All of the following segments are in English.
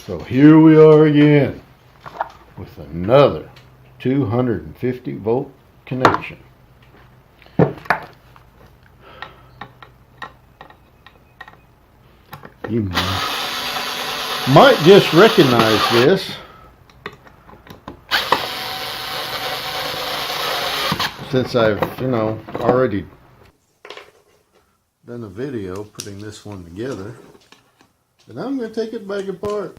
So here we are again with another 250 volt connection. You might just recognize this since I've, already done a video putting this one together. And I'm going to take it back apart.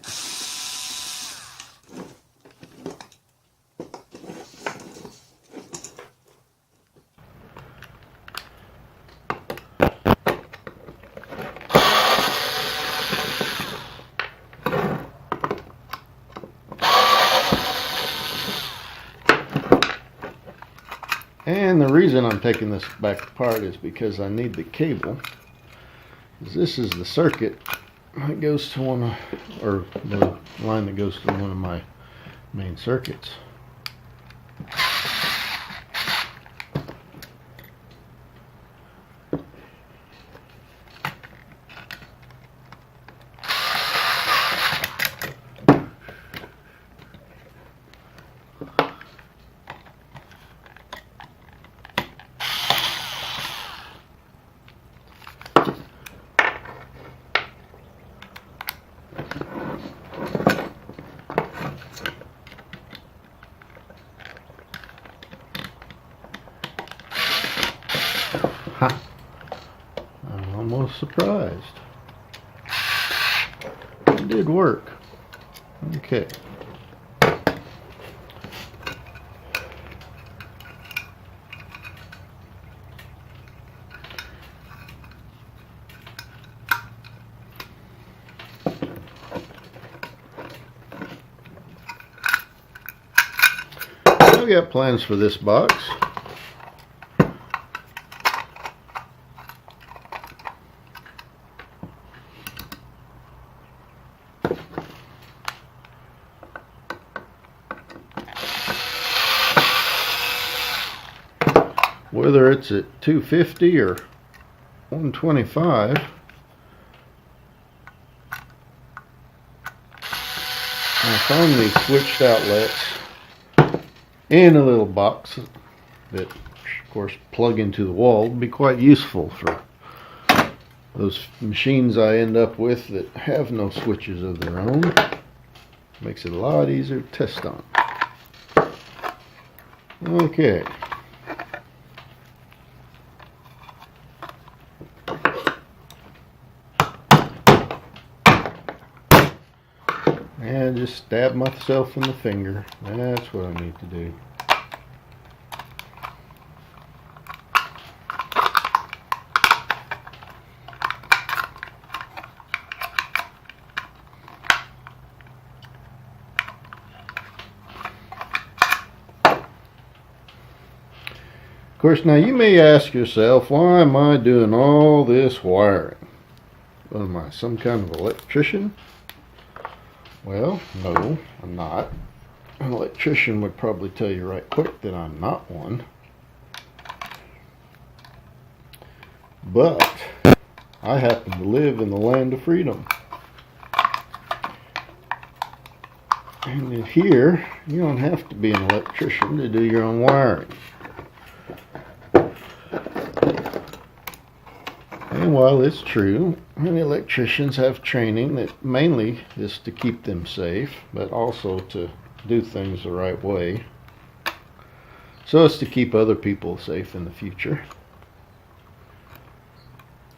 And the reason I'm taking this back apart is because I need the cable. This is the circuit that goes to or the line that goes to one of my main circuits. I'm almost surprised. It did work. Okay. I've got plans for this box. Whether it's at 250 or 125, I found these switched outlets in a little box that, of course, plug into the wall. Would be quite useful for those machines I end up with that have no switches of their own. Makes it a lot easier to test on. Okay. And just stab myself in the finger. That's what I need to do. Of course, now you may ask yourself, why am I doing all this wiring? What am I, some kind of electrician? Well, no, I'm not. An electrician would probably tell you right quick that I'm not one. But I happen to live in the land of freedom. And here, you don't have to be an electrician to do your own wiring. And while it's true, many electricians have training that mainly is to keep them safe, but also to do things the right way, so as to keep other people safe in the future.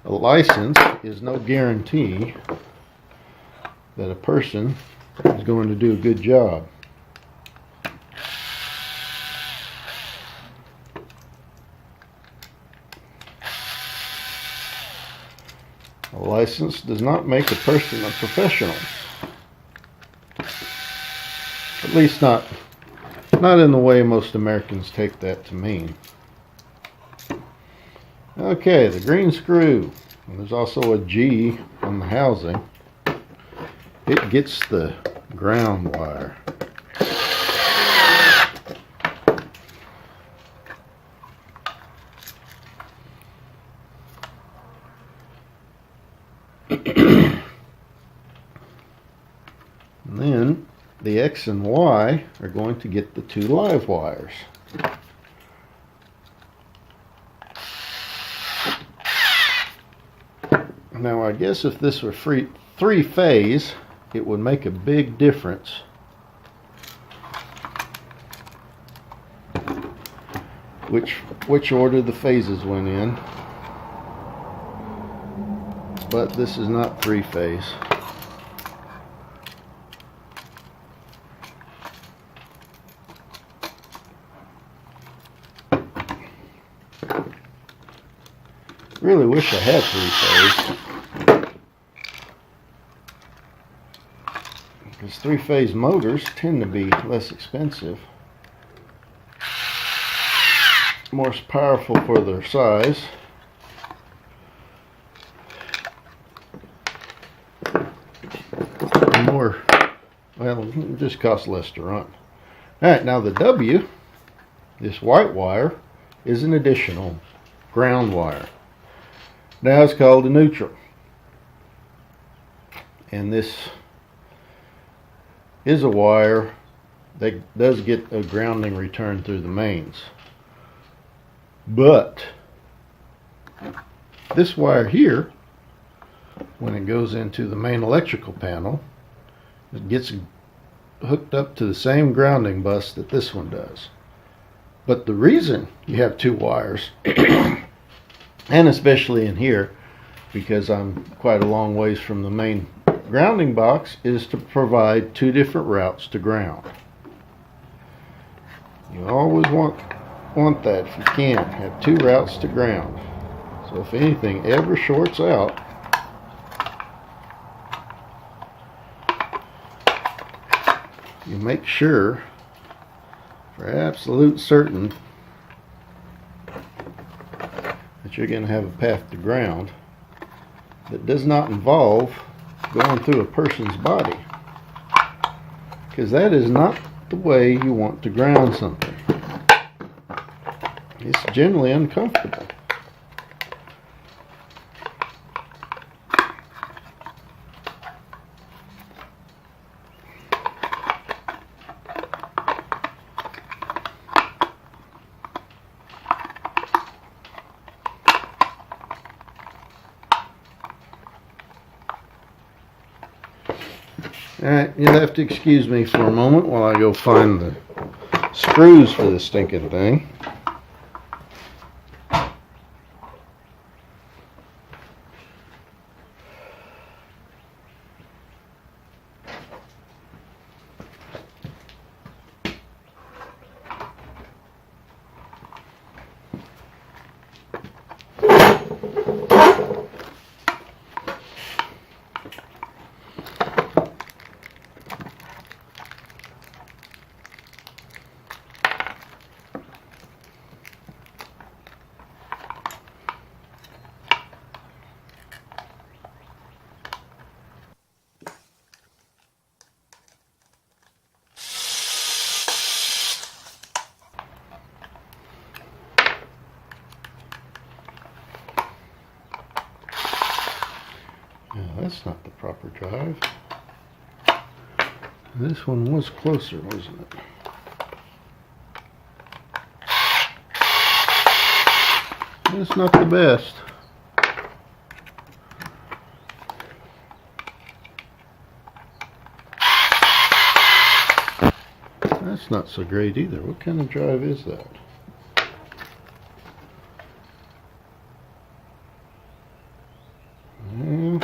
A license is no guarantee that a person is going to do a good job. A license does not make a person a professional. At least not in the way most Americans take that to mean. Okay, the green screw. And there's also a G on the housing. It gets the ground wire. And then the X and Y are going to get the 2 live wires. Now I guess if this were 3-phase, it would make a big difference which order the phases went in. But this is not 3-phase. Really wish I had 3-phase. Because 3-phase motors tend to be less expensive, more powerful for their size, and more, well, it just costs less to run. Alright, now the W, this white wire, is an additional ground wire. Now it's called a neutral. And this is a wire that does get a grounding return through the mains. But this wire here, when it goes into the main electrical panel, it gets hooked up to the same grounding bus that this one does. But the reason you have 2 wires, and especially in here, because I'm quite a long ways from the main grounding box, is to provide 2 different routes to ground. You always want that if you can. Have 2 routes to ground. So if anything ever shorts out, you make sure for absolute certain that you're going to have a path to ground that does not involve going through a person's body, because that is not the way you want to ground something. It's generally uncomfortable. Alright, you'll have to excuse me for a moment while I go find the screws for this stinking thing. That's not the proper drive. This one was closer, wasn't it? It's not the best. That's not so great either. What kind of drive is that? Yeah.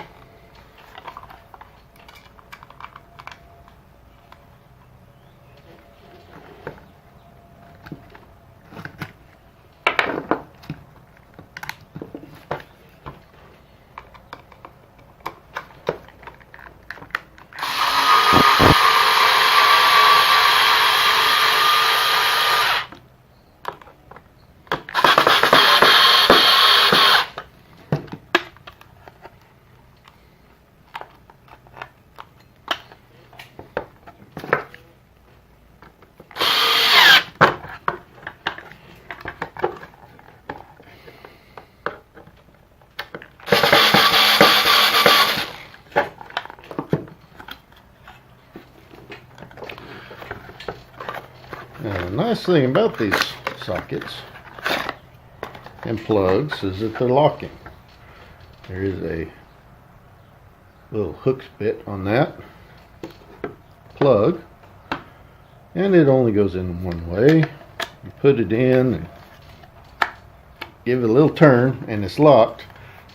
Now, the nice thing about these sockets and plugs is that they're locking. There is a little hook bit on that plug, and it only goes in one way. You put it in and give it a little turn, and it's locked,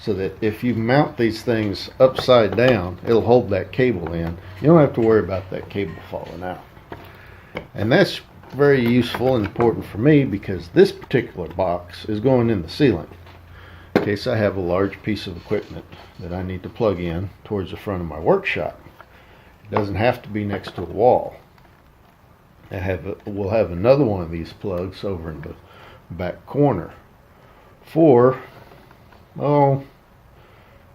so that if you mount these things upside down, it'll hold that cable in. You don't have to worry about that cable falling out. And that's very useful and important for me, because this particular box is going in the ceiling in case I have a large piece of equipment that I need to plug in towards the front of my workshop. It doesn't have to be next to a wall. We'll have another one of these plugs over in the back corner for,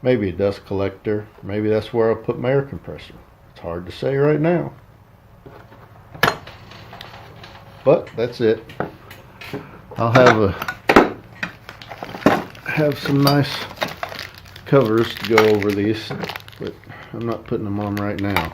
maybe a dust collector. Maybe that's where I'll put my air compressor. It's hard to say right now. But that's it. I'll have some nice covers to go over these, but I'm not putting them on right now.